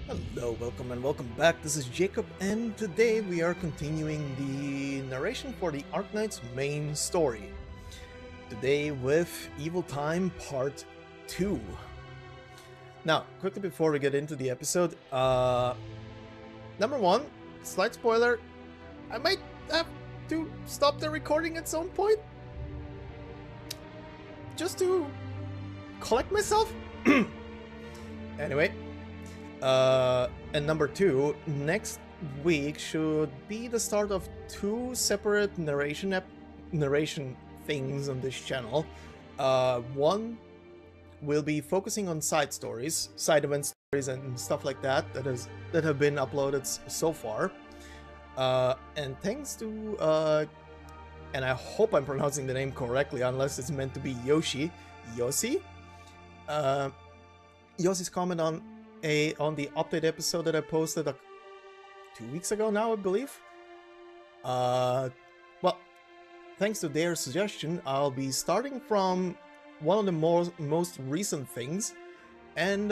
Hello, welcome back. This is Jacob, and today we are continuing the narration for the Arknights main story. Today with Evil Time Part 2. Now, quickly before we get into the episode, number one, slight spoiler, I might have to stop the recording at some point. Just to collect myself. Anyway. And number two, next week should be the start of two separate narration things on this channel. One will be focusing on side stories, side event stories, and stuff like that that have been uploaded so far. And thanks to and I hope I'm pronouncing the name correctly, unless it's meant to be Yossi. Yossi's comment on the update episode that I posted 2 weeks ago now, I believe. Well, thanks to their suggestion, I'll be starting from one of the most recent things, and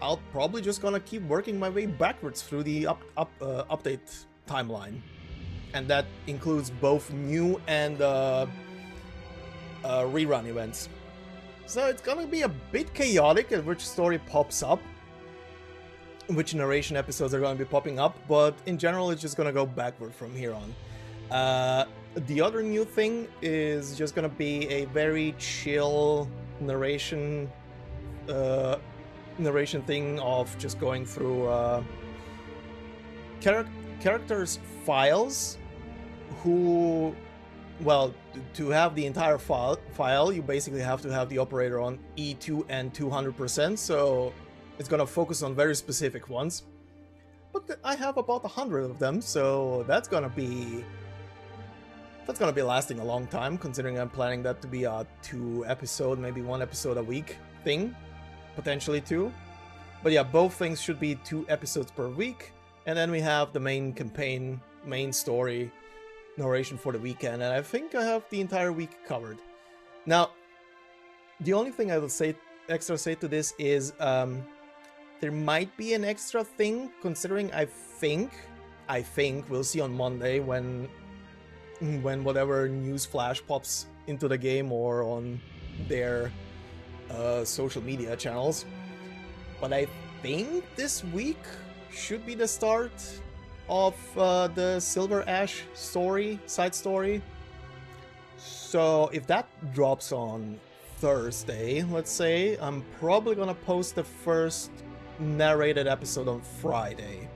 I'll probably just gonna keep working my way backwards through the update timeline, and that includes both new and rerun events. So it's gonna be a bit chaotic at which story pops up, which narration episodes are gonna be popping up, but in general it's just gonna go backward from here on. The other new thing is just gonna be a very chill narration thing of just going through characters' files who... Well, to have the entire file, you basically have to have the operator on E2 and 200%, so it's gonna focus on very specific ones. But I have about 100 of them, so that's gonna be lasting a long time, considering I'm planning that to be a 2-episode, maybe 1 episode a week thing, potentially 2. But yeah, both things should be 2 episodes per week, and then we have the main campaign, main story, narration for the weekend, and I think I have the entire week covered. Now, the only thing I will say to this is there might be an extra thing, considering I think we'll see on Monday when whatever news flash pops into the game or on their social media channels. But I think this week should be the start of the Silver Ash side story. So if that drops on Thursday, let's say, I'm probably gonna post the first narrated episode on Friday.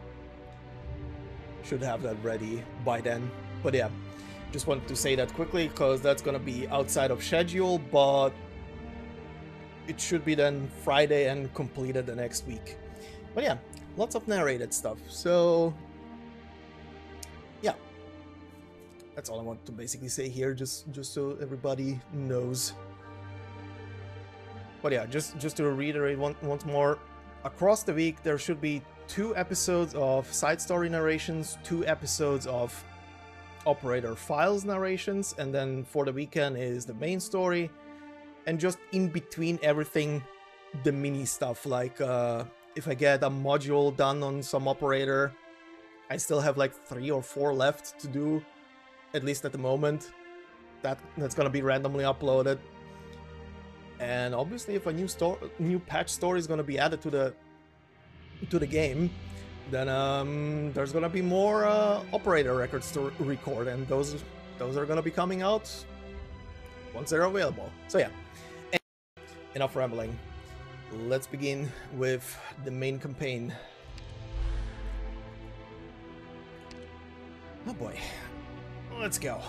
Should have that ready by then. But yeah, just wanted to say that quickly because that's gonna be outside of schedule, but it should be then Friday and completed the next week. But yeah, lots of narrated stuff. So yeah, that's all I want to basically say here, just so everybody knows. But yeah, just to reiterate once more, across the week there should be 2 episodes of side story narrations, 2 episodes of operator files narrations, and then for the weekend is the main story, and just in between everything, the mini stuff, like if I get a module done on some operator, I still have like 3 or 4 left to do, at least at the moment. That's gonna be randomly uploaded. And obviously, if a new patch story is gonna be added to the game, then there's gonna be more operator records to record, and those are gonna be coming out once they're available. So yeah, enough rambling. Let's begin with the main campaign. Oh boy, let's go.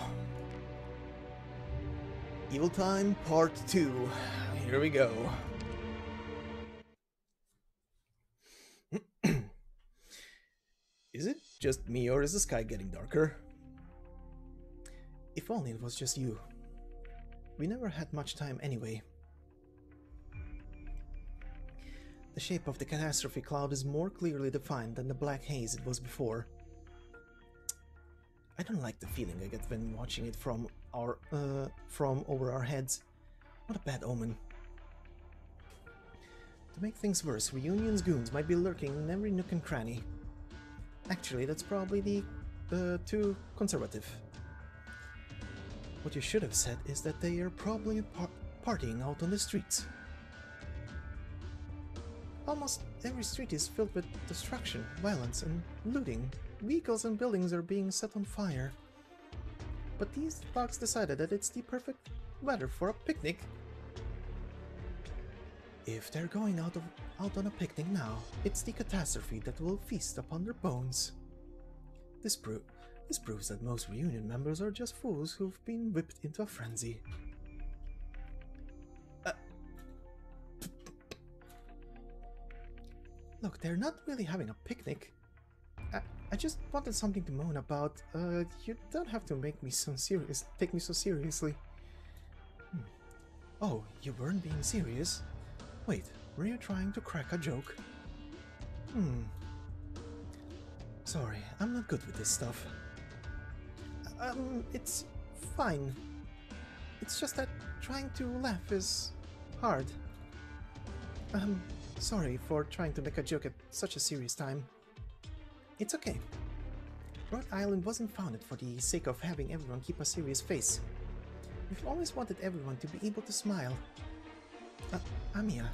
Evil Time Part 2. Here we go. Is it just me, or is the sky getting darker? If only it was just you. We never had much time anyway. The shape of the catastrophe cloud is more clearly defined than the black haze it was before. I don't like the feeling I get when watching it from over our heads. What a bad omen. To make things worse, Reunion's goons might be lurking in every nook and cranny. Actually, that's probably too conservative. What you should have said is that they are probably partying out on the streets. Almost every street is filled with destruction, violence, and looting. Vehicles and buildings are being set on fire. But these thugs decided that it's the perfect weather for a picnic. If they're going out on a picnic now, it's the catastrophe that will feast upon their bones. This proves that most Reunion members are just fools who've been whipped into a frenzy. Look, they're not really having a picnic. I just wanted something to moan about. You don't have to make me take me so seriously. Oh, you weren't being serious? Wait, were you trying to crack a joke? Sorry, I'm not good with this stuff. It's fine. It's just that trying to laugh is hard. Sorry for trying to make a joke at such a serious time. It's okay. Rhode Island wasn't founded for the sake of having everyone keep a serious face. We've always wanted everyone to be able to smile. Amiya,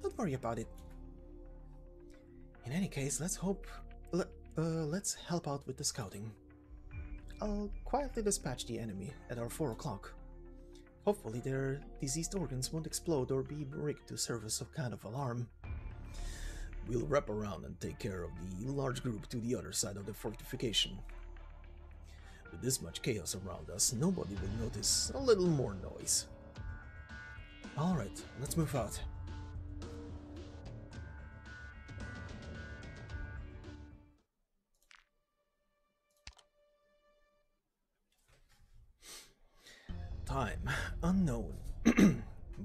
don't worry about it. In any case, let's help out with the scouting. I'll quietly dispatch the enemy at our 4 o'clock. Hopefully their diseased organs won't explode or be rigged to serve as some kind of alarm. We'll wrap around and take care of the large group to the other side of the fortification. With this much chaos around us, nobody will notice a little more noise. Alright, let's move out. Time unknown.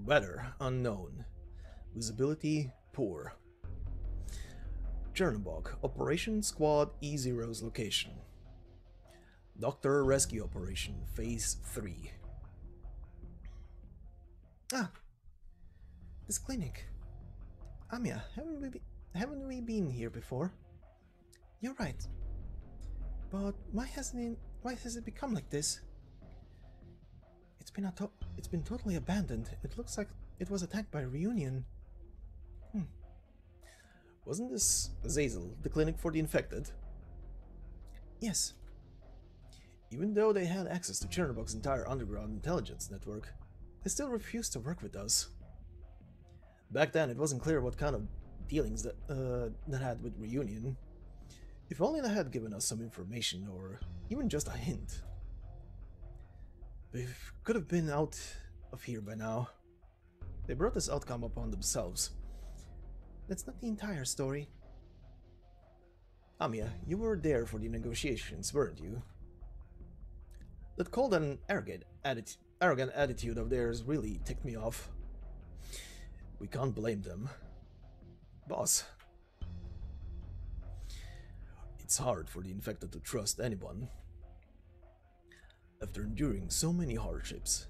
Weather unknown. Visibility poor. Chernobog, Operation Squad E0's location. Doctor Rescue Operation, Phase 3. This clinic. Amiya, haven't we been here before? You're right. But why has it become like this? It's been totally abandoned. It looks like it was attacked by Reunion. Wasn't this Azazel, the clinic for the infected? Yes. Even though they had access to Chernobog's entire underground intelligence network, they still refused to work with us. Back then, it wasn't clear what kind of dealings that had with Reunion. If only they had given us some information, or even just a hint. They could have been out of here by now. They brought this outcome upon themselves. That's not the entire story. Amiya, you were there for the negotiations, weren't you? That cold and arrogant attitude of theirs really ticked me off. We can't blame them. Boss. It's hard for the infected to trust anyone. After enduring so many hardships,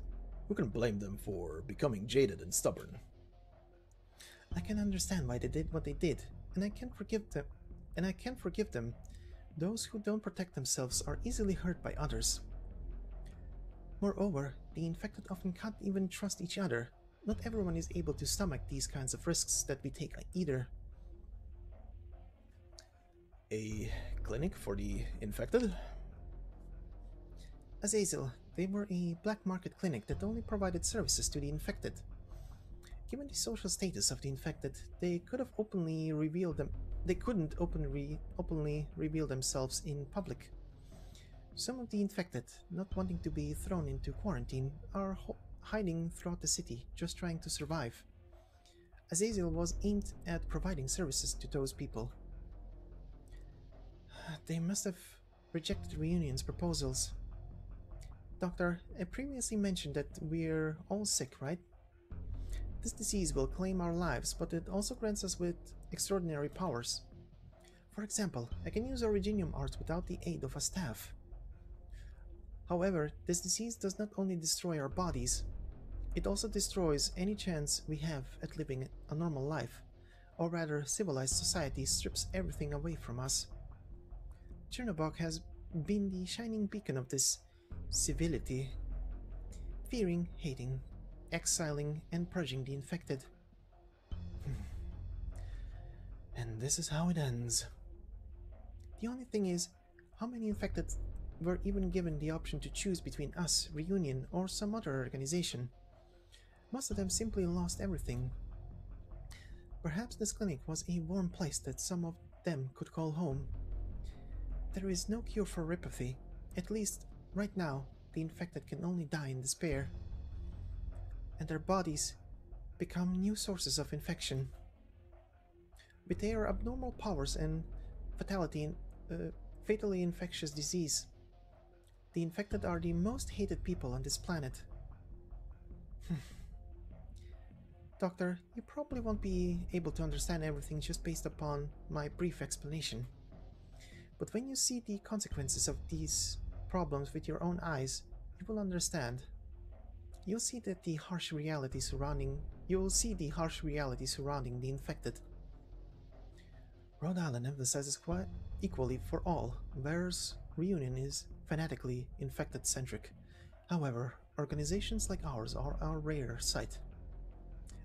who can blame them for becoming jaded and stubborn? I can understand why they did what they did, and I can't forgive them. Those who don't protect themselves are easily hurt by others. Moreover, the infected often can't even trust each other. Not everyone is able to stomach these kinds of risks that we take either. A clinic for the infected? Azazel, they were a black market clinic that only provided services to the infected. Given the social status of the infected, they couldn't openly reveal themselves in public. Some of the infected, not wanting to be thrown into quarantine, are hiding throughout the city, just trying to survive. Azazel was aimed at providing services to those people. They must have rejected Reunion's proposals. Doctor, I previously mentioned that we're all sick, right? This disease will claim our lives, but it also grants us with extraordinary powers. For example, I can use Originium arts without the aid of a staff. However, this disease does not only destroy our bodies, It also destroys any chance we have at living a normal life, or rather civilized society strips everything away from us. Chernobog has been the shining beacon of this civility, fearing, hating, exiling, and purging the infected. And this is how it ends. The only thing is, how many infected were even given the option to choose between us, Reunion, or some other organization? Most of them simply lost everything. Perhaps this clinic was a warm place that some of them could call home. There is no cure for ripathy. At least, right now, the infected can only die in despair. And their bodies become new sources of infection. With their abnormal powers and fatally infectious disease, the infected are the most hated people on this planet. Doctor, you probably won't be able to understand everything just based upon my brief explanation. But when you see the consequences of these problems with your own eyes, you will understand. You'll see the harsh reality surrounding the infected. Rhode Island emphasizes quite equally for all, whereas Reunion is fanatically infected-centric. However, organizations like ours are a rare sight.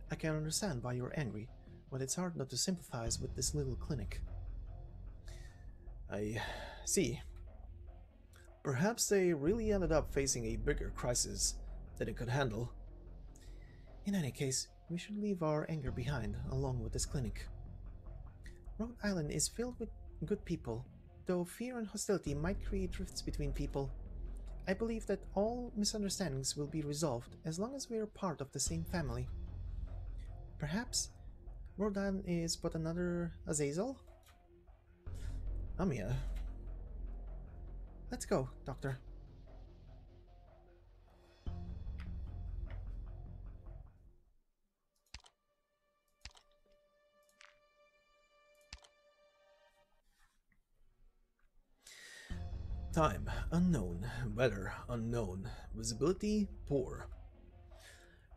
I can understand why you're angry, but it's hard not to sympathize with this little clinic. I see. Perhaps they really ended up facing a bigger crisis than it could handle. In any case, we should leave our anger behind, along with this clinic. Rhode Island is filled with good people, though fear and hostility might create rifts between people. I believe that all misunderstandings will be resolved as long as we are part of the same family. Perhaps Rhode Island is but another Azazel? Amiya. Let's go, Doctor. Time unknown, weather unknown, visibility poor.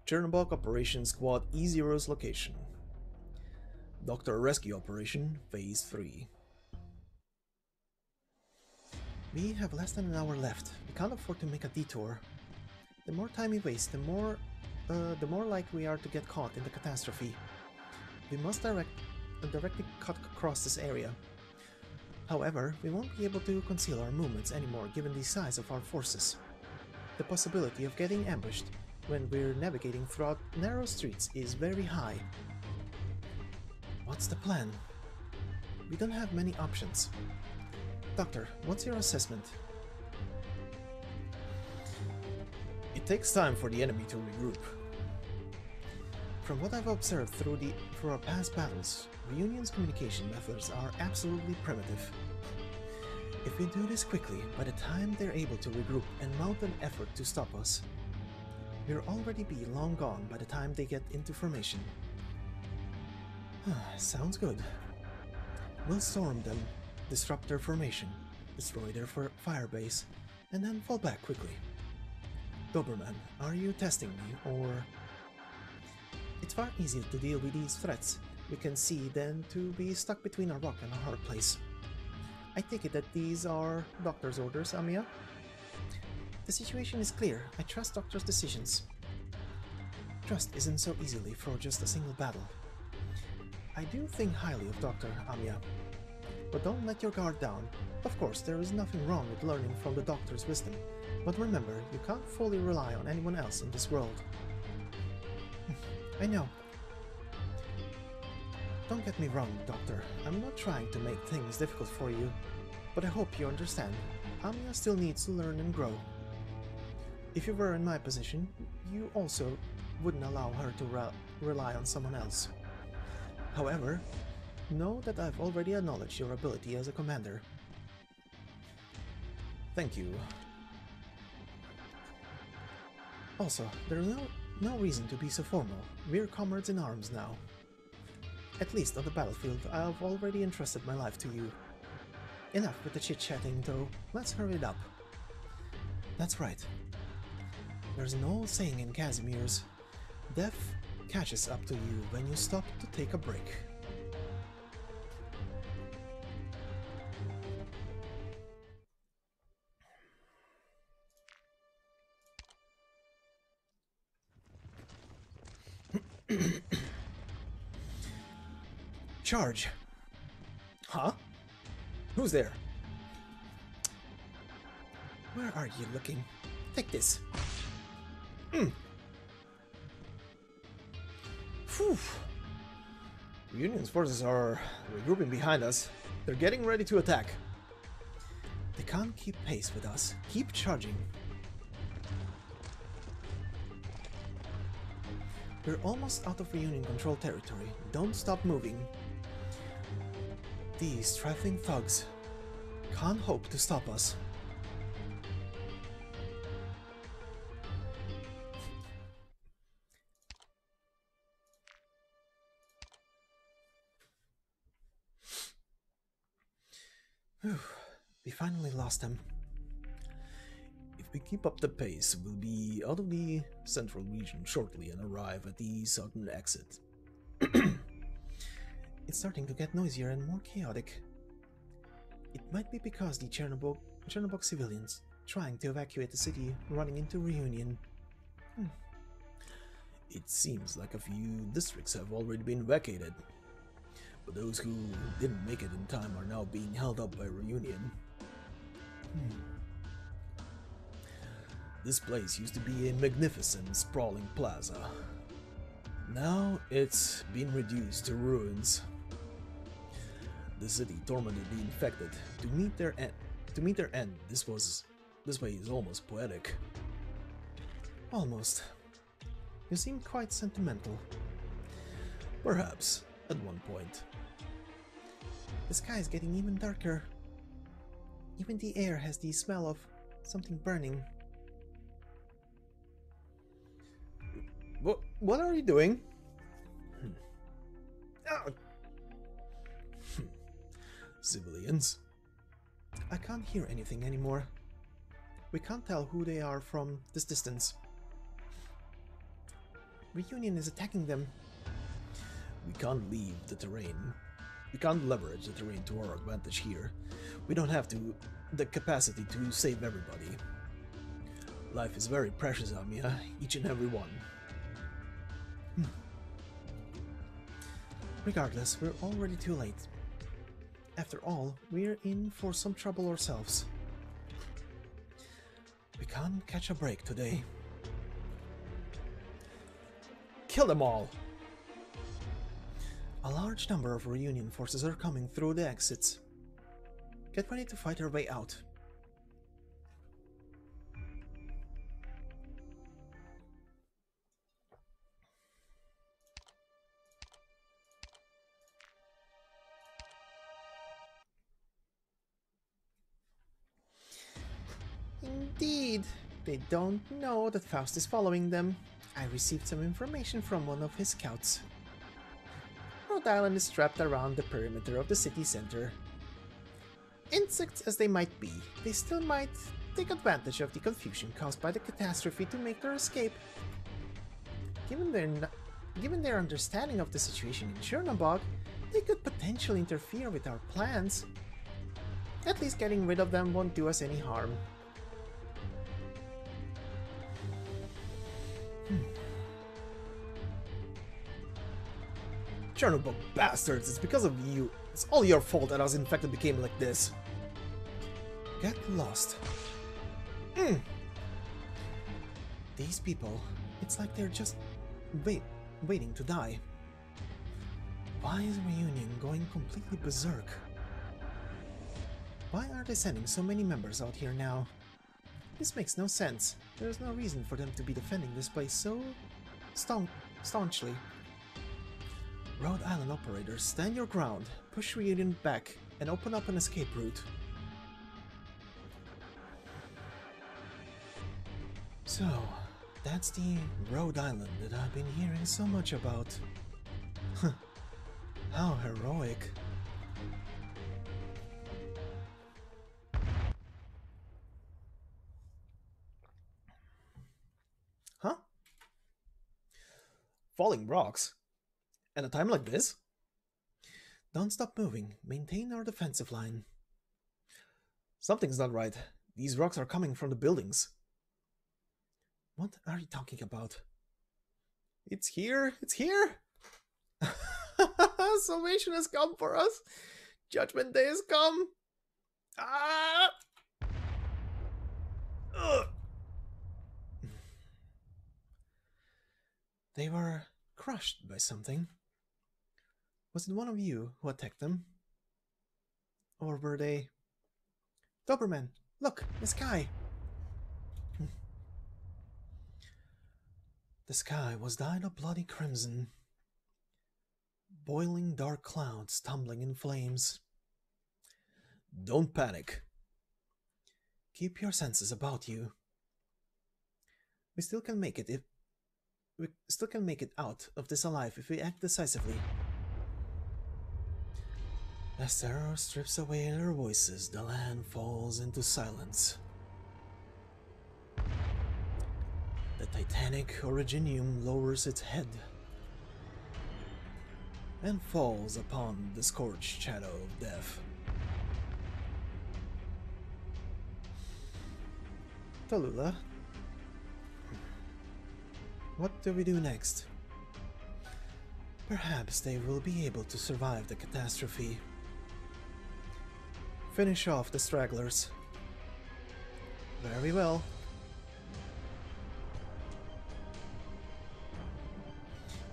Chernobog Operation Squad E0's location. Doctor Rescue Operation Phase 3. We have less than an hour left. We can't afford to make a detour. The more time we waste, the more likely we are to get caught in the catastrophe. We must directly cut across this area. However, we won't be able to conceal our movements anymore given the size of our forces. The possibility of getting ambushed when we're navigating throughout narrow streets is very high. What's the plan? We don't have many options. Doctor, what's your assessment? It takes time for the enemy to regroup. From what I've observed through our past battles, Reunion's communication methods are absolutely primitive. If we do this quickly, by the time they're able to regroup and mount an effort to stop us, we'll already be long gone by the time they get into formation. Sounds good. We'll storm them, disrupt their formation, destroy their firebase, and then fall back quickly. Doberman, are you testing me, or... It's far easier to deal with these threats we can see than to be stuck between a rock and a hard place. I take it that these are Doctor's orders, Amiya? The situation is clear. I trust Doctor's decisions. Trust isn't so easily for just a single battle. I do think highly of Dr. Amiya, but don't let your guard down. Of course, there is nothing wrong with learning from the Doctor's wisdom, but remember, you can't fully rely on anyone else in this world. I know. Don't get me wrong, Doctor. I'm not trying to make things difficult for you, but I hope you understand. Amiya still needs to learn and grow. If you were in my position, you also wouldn't allow her to rely on someone else. However, know that I've already acknowledged your ability as a commander. Thank you. Also, there's no reason to be so formal. We're comrades in arms now. At least on the battlefield, I've already entrusted my life to you. Enough with the chit-chatting, though. Let's hurry it up. That's right. There's an old saying in Casimir's, Death catches up to you when you stop to take a break. Charge! Huh? Who's there? Where are you looking? Take this. Phew. Union's forces are regrouping behind us. They're getting ready to attack. They can't keep pace with us. Keep charging. We're almost out of Reunion control territory. Don't stop moving. These trifling thugs can't hope to stop us. Whew. We finally lost them. If we keep up the pace, we'll be out of the central region shortly and arrive at the southern exit. It's starting to get noisier and more chaotic. It might be because the Chernobog civilians trying to evacuate the city running into Reunion. It seems like a few districts have already been vacated, but those who didn't make it in time are now being held up by Reunion. This place used to be a magnificent, sprawling plaza. Now it's been reduced to ruins. The city tormented the infected to meet their end. This way is almost poetic. Almost. You seem quite sentimental. Perhaps, at one point. The sky is getting even darker. Even the air has the smell of something burning. What are you doing? Civilians. I can't hear anything anymore. We can't tell who they are from this distance. Reunion is attacking them. We can't leave the terrain. We can't leverage the terrain to our advantage here. We don't have the capacity to save everybody. Life is very precious, Amia, each and every one. Regardless, we're already too late. After all, we're in for some trouble ourselves. We can't catch a break today. Kill them all! A large number of Reunion forces are coming through the exits. Get ready to fight our way out. Indeed, they don't know that Faust is following them. I received some information from one of his scouts. Rhode Island is trapped around the perimeter of the city center. Insects as they might be, they still might take advantage of the confusion caused by the catastrophe to make their escape. Given their understanding of the situation in Chernobog, they could potentially interfere with our plans. At least getting rid of them won't do us any harm. Chernobog bastards, it's because of you. It's all your fault that us infected became like this. Get lost. These people, it's like they're just waiting to die. Why is Reunion going completely berserk? Why are they sending so many members out here now? This makes no sense. There's no reason for them to be defending this place so staunchly. Rhode Island operators, stand your ground, push Reunion back, and open up an escape route. So, that's the Rhode Island that I've been hearing so much about. How heroic. Huh? falling rocks? At a time like this? Don't stop moving. Maintain our defensive line. Something's not right. These rocks are coming from the buildings. What are you talking about? It's here! It's here! Salvation has come for us! Judgment Day has come! Ah! Ugh. They were crushed by something. Was it one of you who attacked them? Or were they... Doberman, look, the sky! The sky was dyed a bloody crimson. Boiling dark clouds tumbling in flames. Don't panic. Keep your senses about you. We still can make it out of this alive if we act decisively. As terror strips away their voices, the land falls into silence. The titanic Originium lowers its head and falls upon the scorched shadow of death. Tallulah, what do we do next? Perhaps they will be able to survive the catastrophe. Finish off the stragglers. Very well.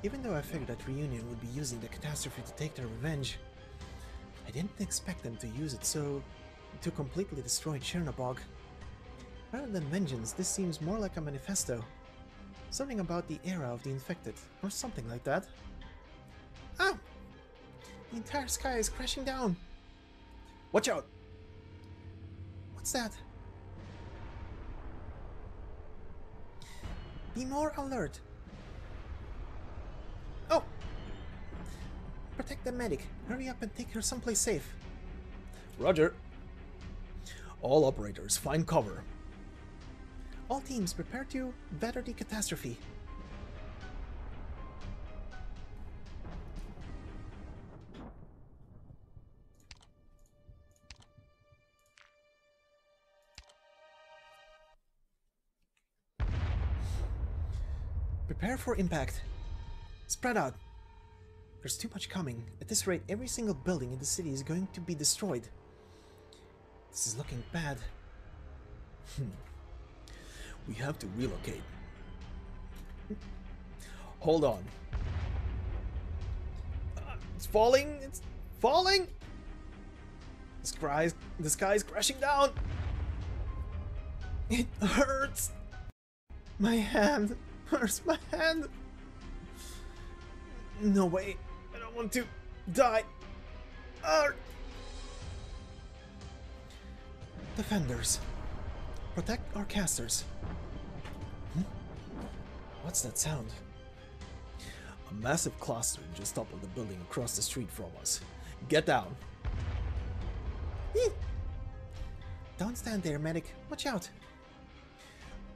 Even though I figured that Reunion would be using the catastrophe to take their revenge, I didn't expect them to use it to completely destroy Chernobog. Rather than vengeance, this seems more like a manifesto. Something about the era of the infected, or something like that. Oh! The entire sky is crashing down! Watch out! What's that? Be more alert! Oh! Protect the medic. Hurry up and take her someplace safe. Roger. All operators, find cover. All teams, prepare to weather the catastrophe. Prepare for impact. Spread out. There's too much coming. At this rate, every single building in the city is going to be destroyed. This is looking bad. We have to relocate. Hold on. It's falling! It's falling! The sky's crashing down! It hurts! My hand! Where's my hand? No way! I don't want to die! Defenders. Protect our casters. What's that sound? A massive cluster just toppled the building across the street from us. Get down! Don't stand there, medic. Watch out!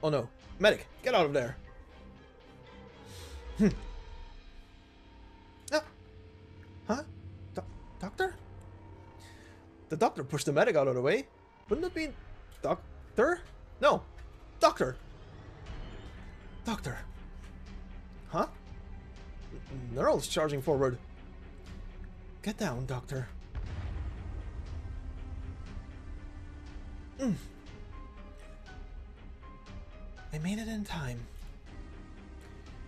Oh no. Medic, get out of there! Huh? Doctor? The doctor pushed the medic out of the way. Wouldn't it be... Doctor? No! Doctor! Doctor! Huh? Neuro's charging forward. Get down, Doctor. I made it in time.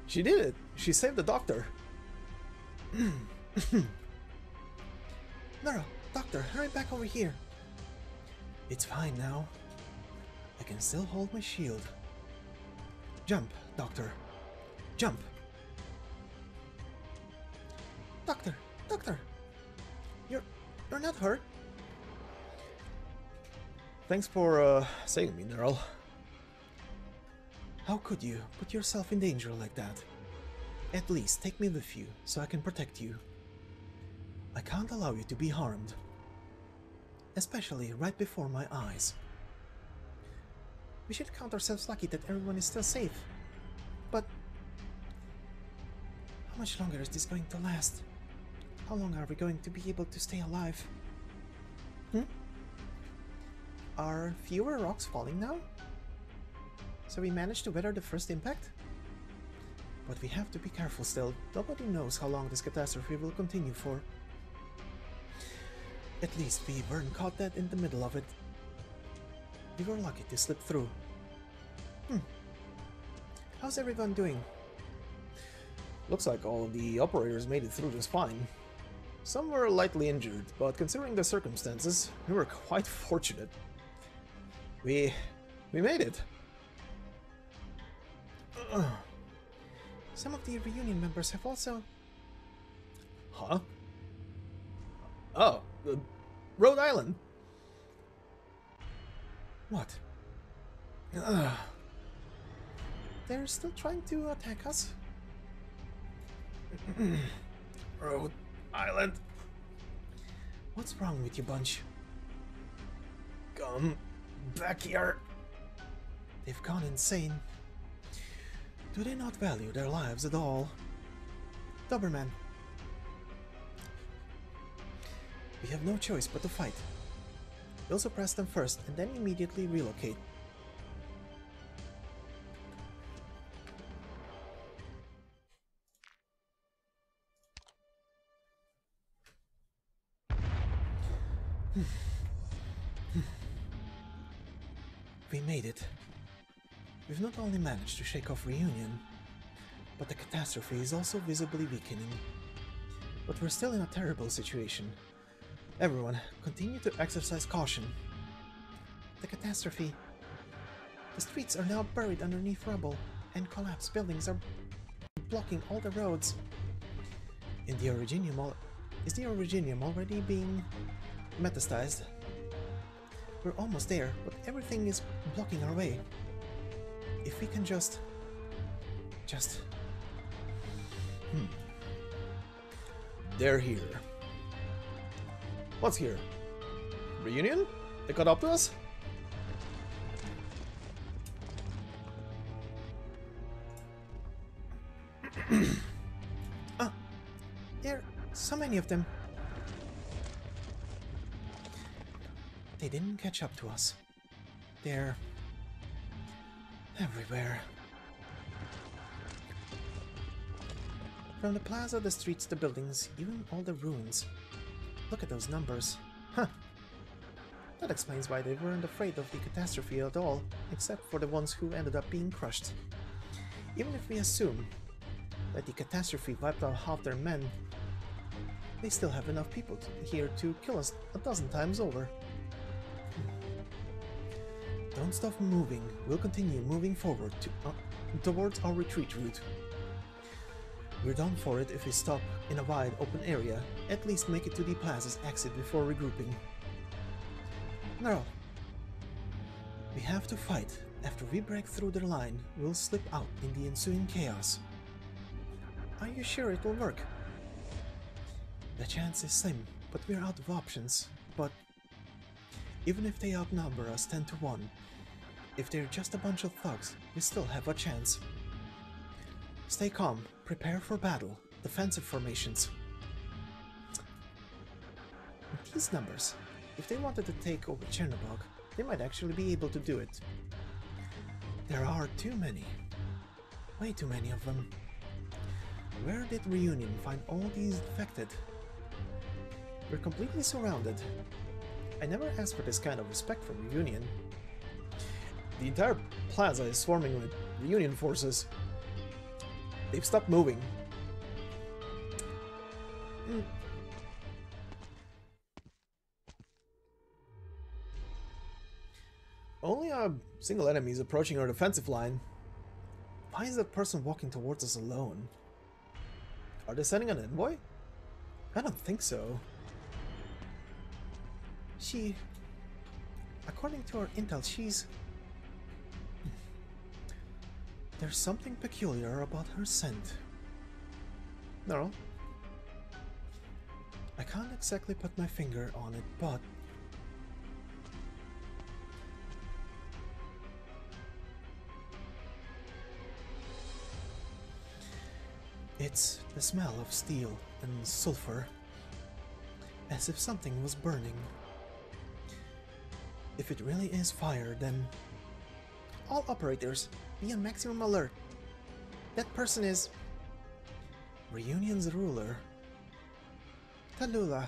She did it. She saved the doctor. Neuro, Doctor, hurry back over here. It's fine now. I can still hold my shield. Jump, Doctor. Jump. Doctor, Doctor. You're not hurt. Thanks for saving me, Neuro. How could you put yourself in danger like that? At least take me with you so I can protect you. I can't allow you to be harmed. Especially right before my eyes. We should count ourselves lucky that everyone is still safe. But How much longer is this going to last? How long are we going to be able to stay alive? Are fewer rocks falling now? So we managed to weather the first impact? But we have to be careful still. Nobody knows how long this catastrophe will continue for. At least we weren't caught dead in the middle of it. We were lucky to slip through. How's everyone doing? Looks like all of the operators made it through just fine. Some were lightly injured, but considering the circumstances, we were quite fortunate. We made it. Some of the reunion members have also... Huh? Oh, Rhode Island. What? They're still trying to attack us? Rhode Island. What's wrong with you, bunch? Come back here. They've gone insane. Do they not value their lives at all? Doberman. We have no choice but to fight. We'll suppress them first and then immediately relocate. We made it. We've not only managed to shake off reunion, but the catastrophe is also visibly weakening. But we're still in a terrible situation. Everyone, continue to exercise caution. The catastrophe. The streets are now buried underneath rubble, and collapsed buildings are blocking all the roads. Is the Originium already being metastasized? We're almost there, but everything is blocking our way. If we can just... They're here. What's here? Reunion? They caught up to us? There are so many of them. They didn't catch up to us. They're everywhere. From the plaza, the streets, the buildings, even all the ruins. Look at those numbers. Huh. That explains why they weren't afraid of the catastrophe at all, except for the ones who ended up being crushed. Even if we assume that the catastrophe wiped out half their men, they still have enough people here to kill us a dozen times over. Don't stop moving. We'll continue moving forward towards our retreat route. We're done for it if we stop in a wide open area. At least make it to the plaza's exit before regrouping. No. We have to fight. After we break through their line, we'll slip out in the ensuing chaos. Are you sure it will work? The chance is slim, but we're out of options. But even if they outnumber us 10 to 1, if they're just a bunch of thugs, we still have a chance. Stay calm, prepare for battle, defensive formations. With these numbers, if they wanted to take over Chernobog, they might actually be able to do it. There are too many. Way too many of them. Where did Reunion find all these infected? We're completely surrounded. I never asked for this kind of respect from Reunion. The entire plaza is swarming with Reunion forces. They've stopped moving. Only a single enemy is approaching our defensive line. Why is that person walking towards us alone? Are they sending an envoy? I don't think so. According to our intel, there's something peculiar about her scent. No. I can't exactly put my finger on it, but It's the smell of steel and sulfur, as if something was burning. If it really is fire, then... All operators, be on maximum alert. That person is... Reunion's ruler. Tallulah.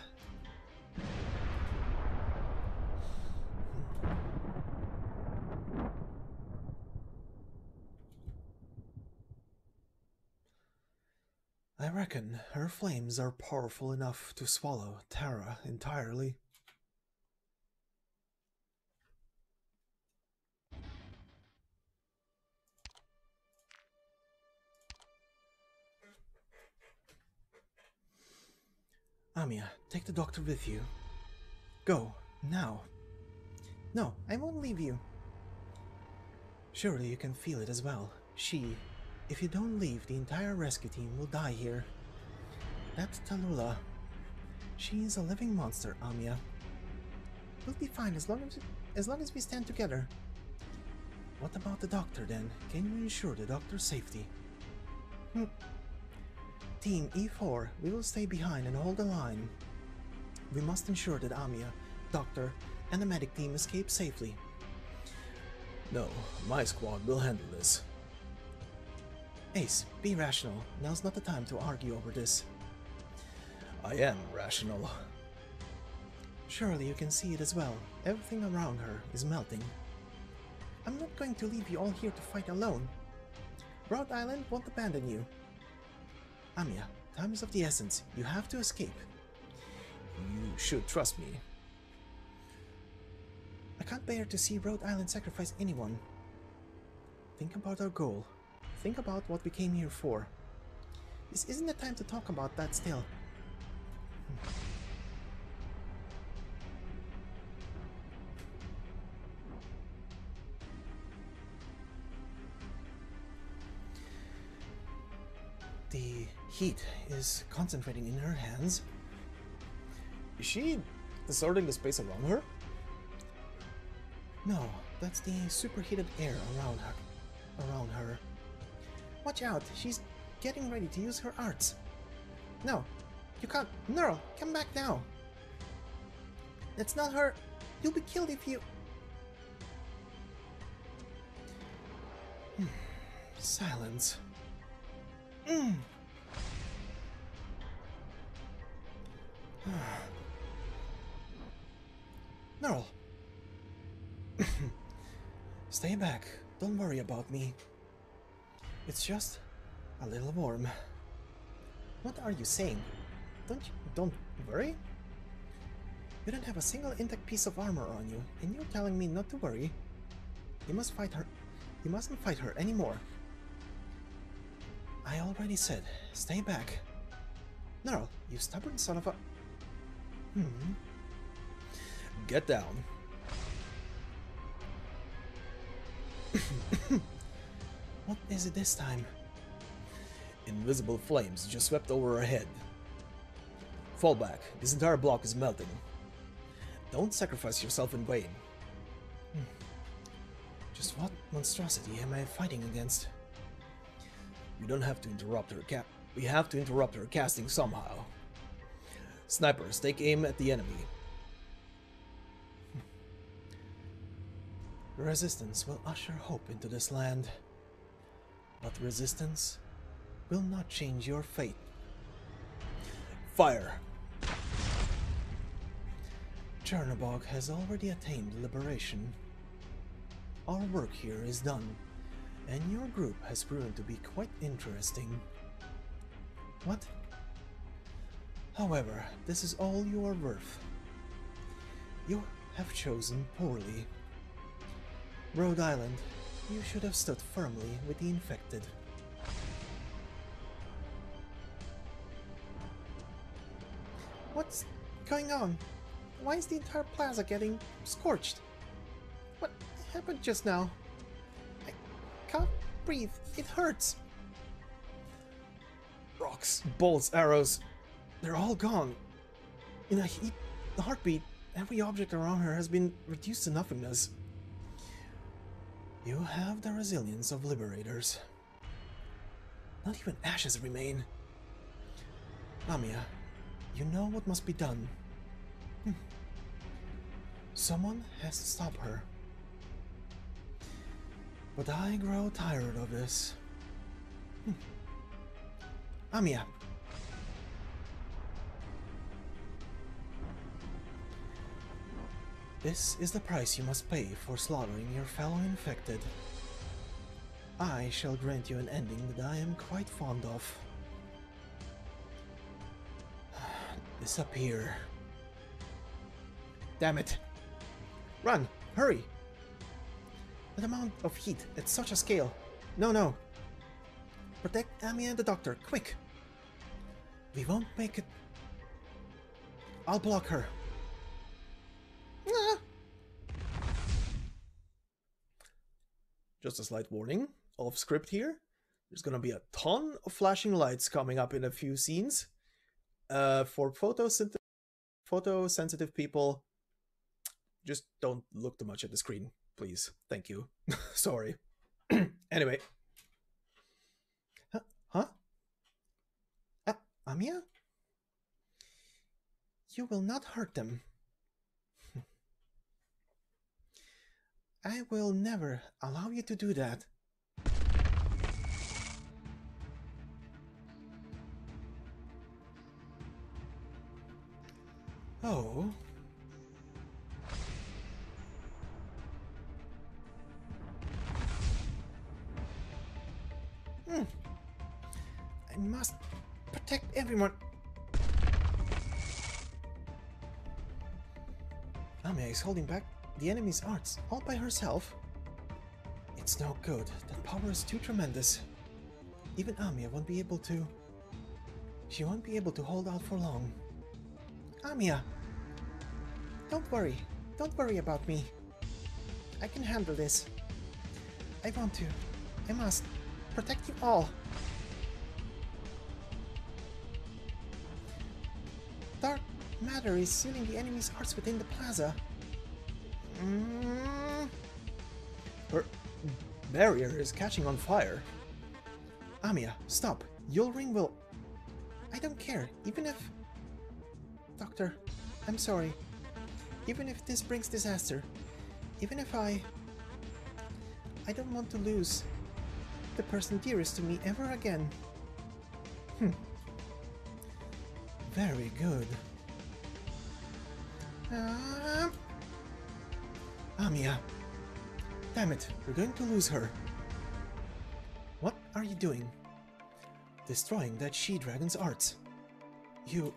I reckon her flames are powerful enough to swallow Terra entirely. Amiya, take the doctor with you. Go, now. No, I won't leave you. Surely you can feel it as well. If you don't leave, the entire rescue team will die here. That's Tallulah. She is a living monster, Amiya. We'll be fine as long as we stand together. What about the doctor then? Can you ensure the doctor's safety? Team E4, we will stay behind and hold the line. We must ensure that Amiya, Doctor, and the medic team escape safely. No, my squad will handle this. Ace, be rational. Now's not the time to argue over this. I am rational. Surely you can see it as well. Everything around her is melting. I'm not going to leave you all here to fight alone. Rhode Island won't abandon you. Amiya, time is of the essence. You have to escape. You should trust me. I can't bear to see Rhode Island sacrifice anyone. Think about our goal. Think about what we came here for. This isn't the time to talk about that still. The heat is concentrating in her hands. Is she distorting the space around her? No, that's the superheated air around her. Watch out, she's getting ready to use her arts. No, you can't. Nerl, come back now. That's not her. You'll be killed if you... Silence. Nerl. Stay back. Don't worry about me. It's just a little warm. What are you saying? Don't worry? You don't have a single intact piece of armor on you, and you're telling me not to worry. You must fight her. You mustn't fight her anymore. I already said, stay back. Nerl, you stubborn son of a... Get down. What is it this time? Invisible flames just swept over her head. Fall back. This entire block is melting. Don't sacrifice yourself in vain. Just what monstrosity am I fighting against? We don't have to interrupt her We have to interrupt her casting somehow. Snipers, take aim at the enemy. The resistance will usher hope into this land. But resistance will not change your fate. Fire! Chernobog has already attained liberation. Our work here is done, and your group has proven to be quite interesting. What? However, this is all you are worth. You have chosen poorly. Rhode Island, you should have stood firmly with the infected. What's going on? Why is the entire plaza getting scorched? What happened just now? I can't breathe. It hurts. Rocks, bolts, arrows. They're all gone. In a heartbeat, every object around her has been reduced to nothingness. You have the resilience of liberators. Not even ashes remain. Amiya, you know what must be done. Someone has to stop her. But I grow tired of this. Amiya. This is the price you must pay for slaughtering your fellow infected. I shall grant you an ending that I am quite fond of. Disappear. Damn it. Run! Hurry! That amount of heat at such a scale. No. Protect Amiya and the doctor, quick! We won't make it. I'll block her. Ah. Just a slight warning, off script here. There's gonna be a ton of flashing lights coming up in a few scenes. For photosensitive people, just don't look too much at the screen, please. Thank you. Sorry. Anyway. Huh? Amiya? You will not hurt them. I will never allow you to do that. Oh. I must protect everyone. Amiya is holding back the enemy's arts all by herself. It's no good. That power is too tremendous. Even Amiya won't be able to... She won't be able to hold out for long. Amiya! Don't worry. Don't worry about me. I can handle this. I want to. I must. Protect you all. Dark matter is sealing the enemy's arts within the plaza. Her barrier is catching on fire. Amiya, stop. Your ring will... I don't care, even if... Doctor, I'm sorry. Even if this brings disaster, even if I don't want to lose the person dearest to me ever again. Very good. Amiya. Damn it, we're going to lose her. What are you doing? Destroying that she-dragon's arts. You...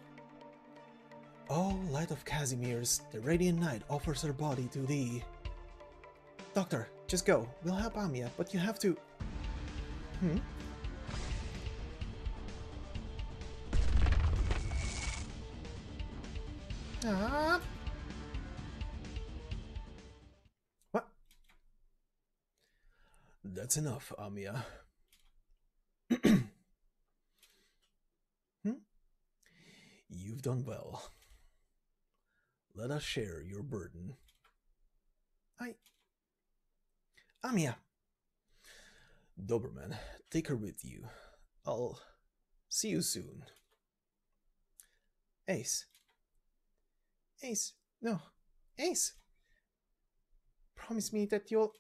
Oh, Light of Casimir's, the Radiant Knight offers her body to thee. Doctor, just go. We'll help Amiya, but you have to... What? That's enough, Amiya. You've done well. Let us share your burden. Amiya! Doberman, take her with you. I'll see you soon. Ace. Ace, no. Ace! Promise me that you'll...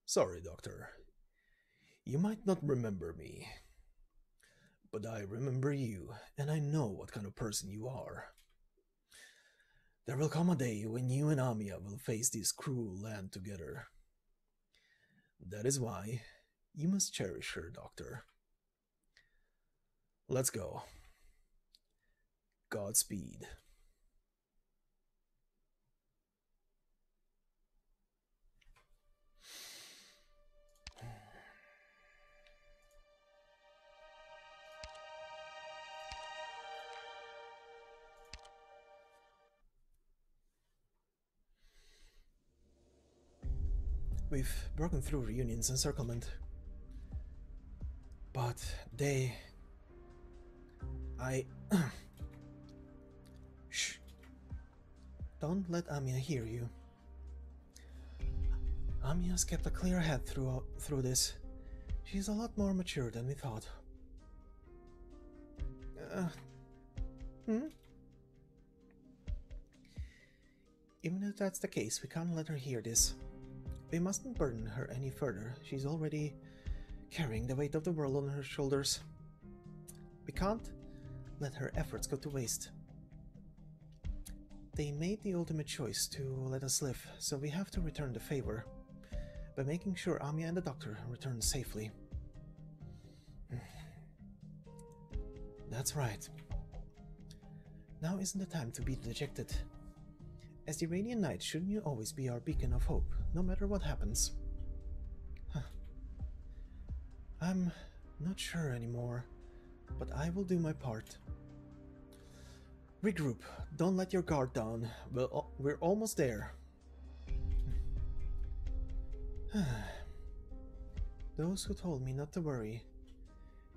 Sorry, Doctor. You might not remember me, but I remember you, and I know what kind of person you are. There will come a day when you and Amiya will face this cruel land together. That is why you must cherish her, Doctor. Let's go. Godspeed. We've broken through Reunion's encirclement. But Shh. Don't let Amiya hear you. Amiya's kept a clear head through this. She's a lot more mature than we thought. Hmm? Even if that's the case, we can't let her hear this. We mustn't burden her any further. She's already carrying the weight of the world on her shoulders. We can't let her efforts go to waste. They made the ultimate choice to let us live, so we have to return the favor by making sure Amiya and the doctor return safely. That's right. Now isn't the time to be dejected. As the Radiant Knight, shouldn't you always be our beacon of hope, no matter what happens? I'm not sure anymore, but I will do my part. Regroup. Don't let your guard down. We're almost there. Those who told me not to worry,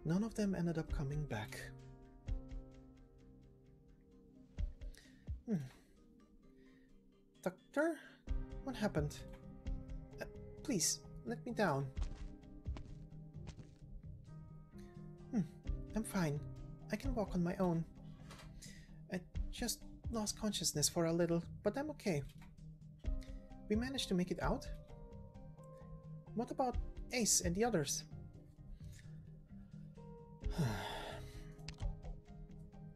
none of them ended up coming back. Doctor? What happened? Please, let me down. I'm fine. I can walk on my own. I just lost consciousness for a little, but I'm okay. We managed to make it out? What about Ace and the others?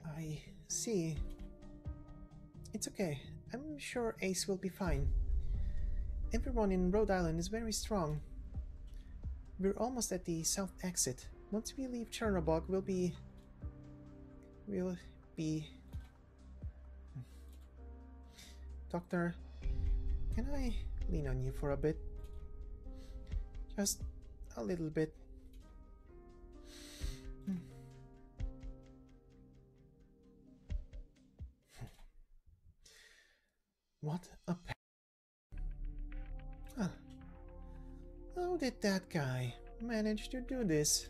I see. It's okay. I'm sure Ace will be fine. Everyone in Rhode Island is very strong. We're almost at the south exit. Once we leave Chernobog, we'll be... Doctor, can I lean on you for a bit? Just a little bit. What a How did that guy manage to do this?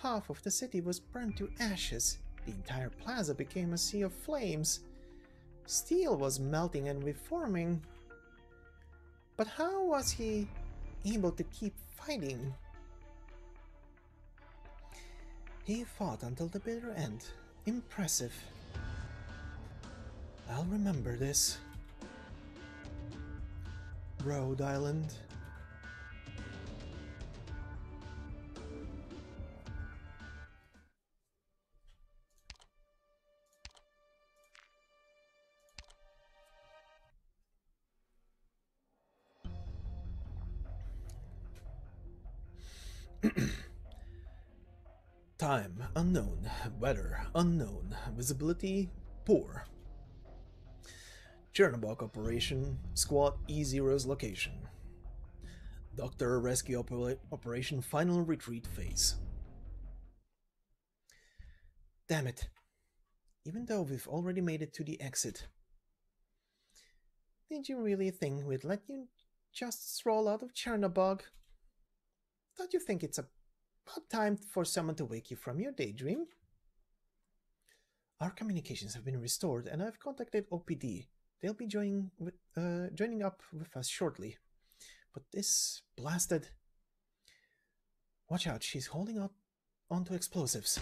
Half of the city was burned to ashes. The entire plaza became a sea of flames. Steel was melting and reforming. But how was he able to keep fighting? He fought until the bitter end. Impressive. I'll remember this. Rhode Island. Time unknown, weather unknown, visibility poor. Chernobog Operation, Squad E0's location. Doctor Rescue Operation Final Retreat Phase. Damn it. Even though we've already made it to the exit. Did you really think we'd let you just stroll out of Chernobog? Don't you think it's about time for someone to wake you from your daydream? Our communications have been restored and I've contacted OPD. They'll be joining up with us shortly. But this blasted... Watch out, she's holding onto explosives.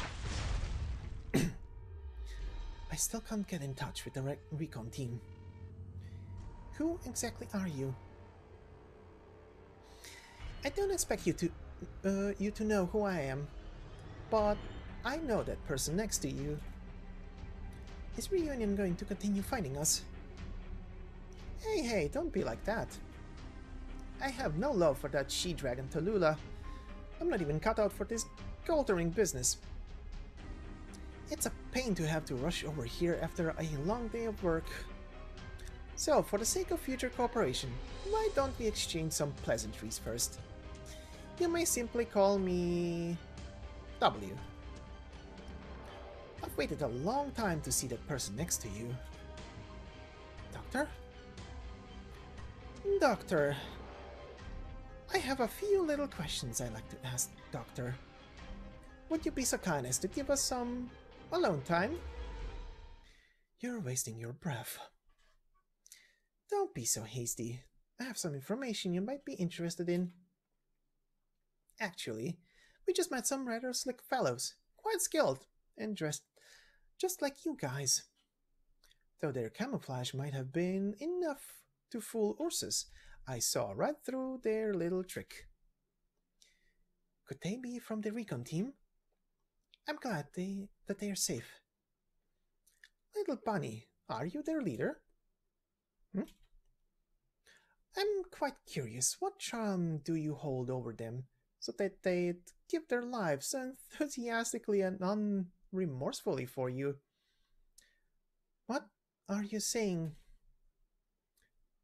I still can't get in touch with the recon team. Who exactly are you? I don't expect you to know who I am, but I know that person next to you. Is Reunion going to continue fighting us? Hey, don't be like that. I have no love for that she-dragon Tallulah. I'm not even cut out for this gold-ring business. It's a pain to have to rush over here after a long day of work. So, for the sake of future cooperation, why don't we exchange some pleasantries first? You may simply call me... W. I've waited a long time to see that person next to you. Doctor? Doctor, I have a few little questions I'd like to ask, Doctor. Would you be so kind as to give us some alone time? You're wasting your breath. Don't be so hasty. I have some information you might be interested in. actually. We just met some rather slick fellows, quite skilled, and dressed just like you guys. Though their camouflage might have been enough to fool Ursus, I saw right through their little trick. Could they be from the recon team? I'm glad that they are safe. Little Bunny, are you their leader? Hmm? I'm quite curious, what charm do you hold over them, so that they'd give their lives so enthusiastically and unremorsefully for you? What are you saying?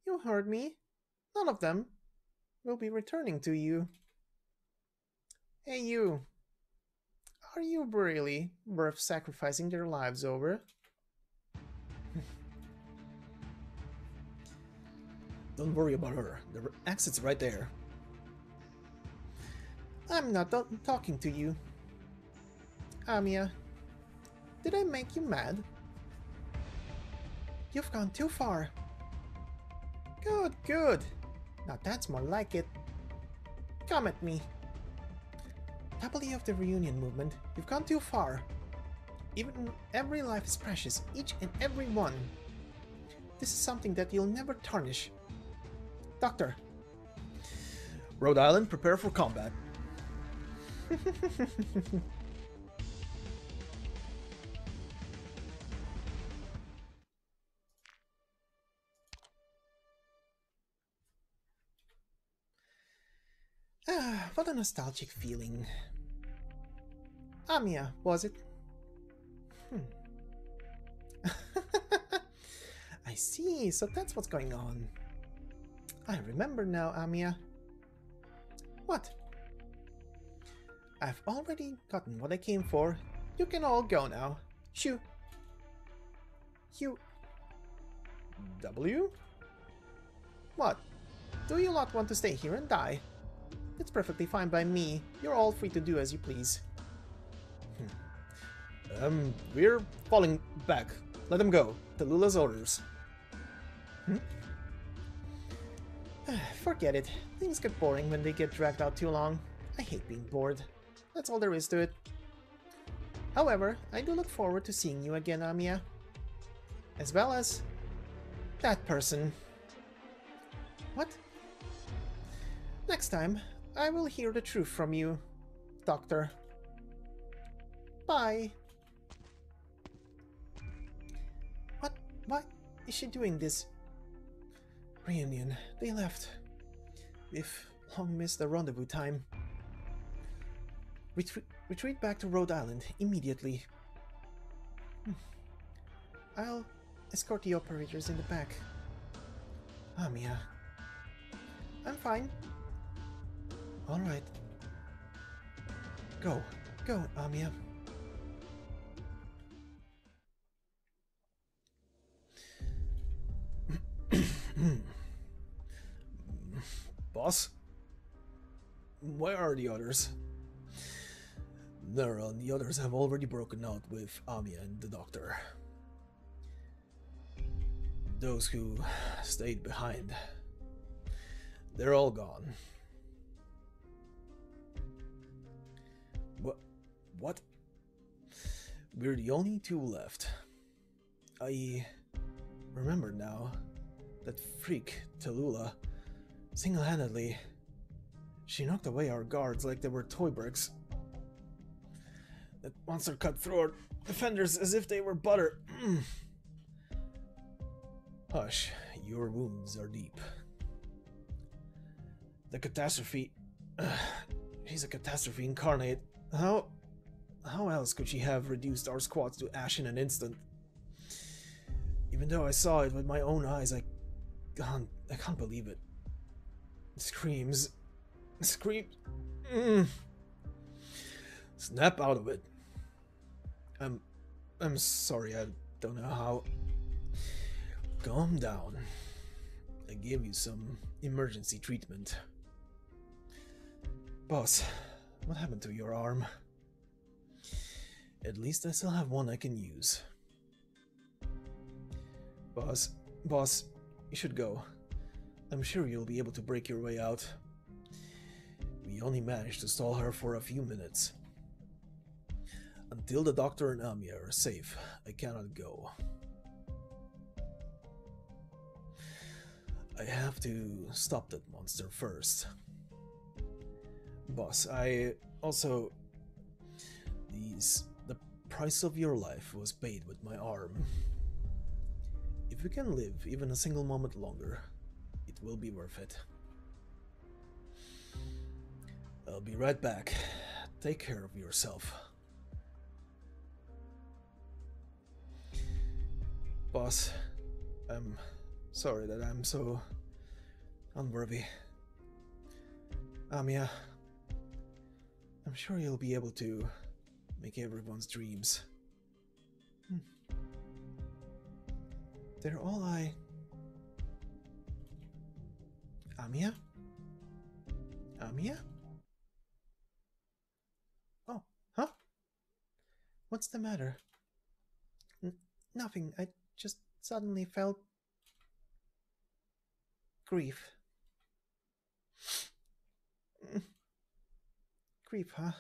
You heard me. None of them will be returning to you. Hey you, are you really worth sacrificing their lives over? Don't worry about her. The exit's right there. I'm not talking to you. Amiya, did I make you mad? You've gone too far. Good, good. Now that's more like it. Come at me. W of the reunion movement, you've gone too far. Even every life is precious, each and every one. This is something that you'll never tarnish. Doctor. Rhode Island, prepare for combat. Ah, what a nostalgic feeling. Amiya, was it? I see, so that's what's going on. I remember now, Amiya. What? I've already gotten what I came for. You can all go now. Shoo. You... W? What? Do you not want to stay here and die? It's perfectly fine by me. You're all free to do as you please. We're falling back. Let them go. Tallulah's orders. Forget it. Things get boring when they get dragged out too long. I hate being bored. That's all there is to it. However, I do look forward to seeing you again, Amiya. As well as... that person. What? Next time, I will hear the truth from you, Doctor. Bye. What? Why is she doing this? Reunion. They left. We've long missed the rendezvous time. Retreat back to Rhode Island immediately. I'll escort the operators in the back. Amiya. I'm fine. Alright. Go. Go, Amiya. Boss? Where are the others? Nara and the others have already broken out with Amiya and the doctor. Those who stayed behind, they're all gone. What? We're the only two left. I remember now. That freak, Tallulah, single-handedly, she knocked away our guards like they were toy bricks. That monster cut through our defenders as if they were butter. Hush, your wounds are deep. The catastrophe... she's a catastrophe incarnate. How else could she have reduced our squads to ash in an instant? Even though I saw it with my own eyes, I can't believe it. Screams. Snap out of it. I'm sorry, I don't know how. Calm down. I gave you some emergency treatment. Boss, what happened to your arm? At least I still have one I can use. Boss, you should go. I'm sure you'll be able to break your way out. We only managed to stall her for a few minutes. Until the doctor and Amiya are safe, I cannot go. I have to stop that monster first. Boss, I also... The price of your life was paid with my arm. If we can live even a single moment longer, it will be worth it. I'll be right back. Take care of yourself. Boss, I'm sorry that I'm so unworthy. Amiya, I'm sure you'll be able to make everyone's dreams. They're all Amiya? Amiya? Oh, huh? What's the matter? Nothing, I just suddenly felt... grief. Grief, huh?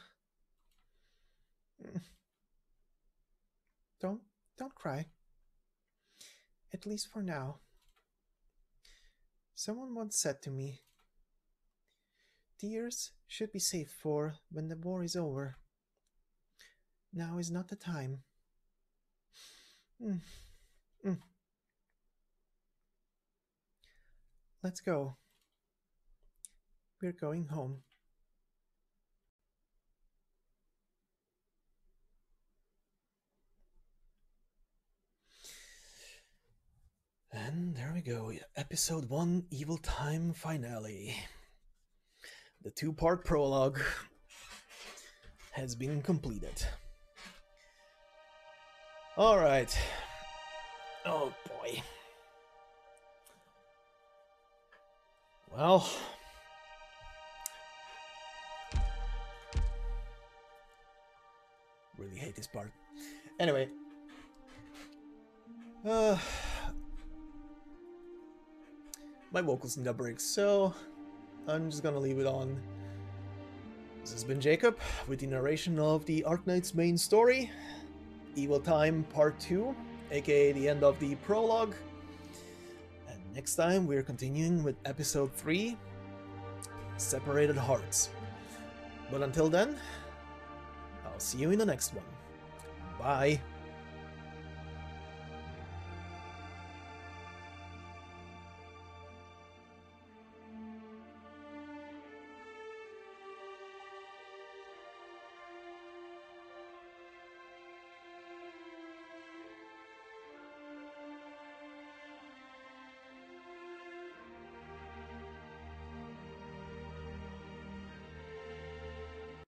Don't cry. At least for now. Someone once said to me, tears should be saved for when the war is over. Now is not the time. Let's go. We're going home. And there we go, episode 1 Evil Time finale. The 2-part prologue has been completed. Alright. Oh boy. Well... really hate this part. Anyway. My vocals need a break, so I'm just gonna leave it on. This has been Jacob with the narration of the Arknights main story, Evil Time Part 2, aka the end of the prologue. And next time we're continuing with episode 3, Separated Hearts. But until then, I'll see you in the next one. Bye!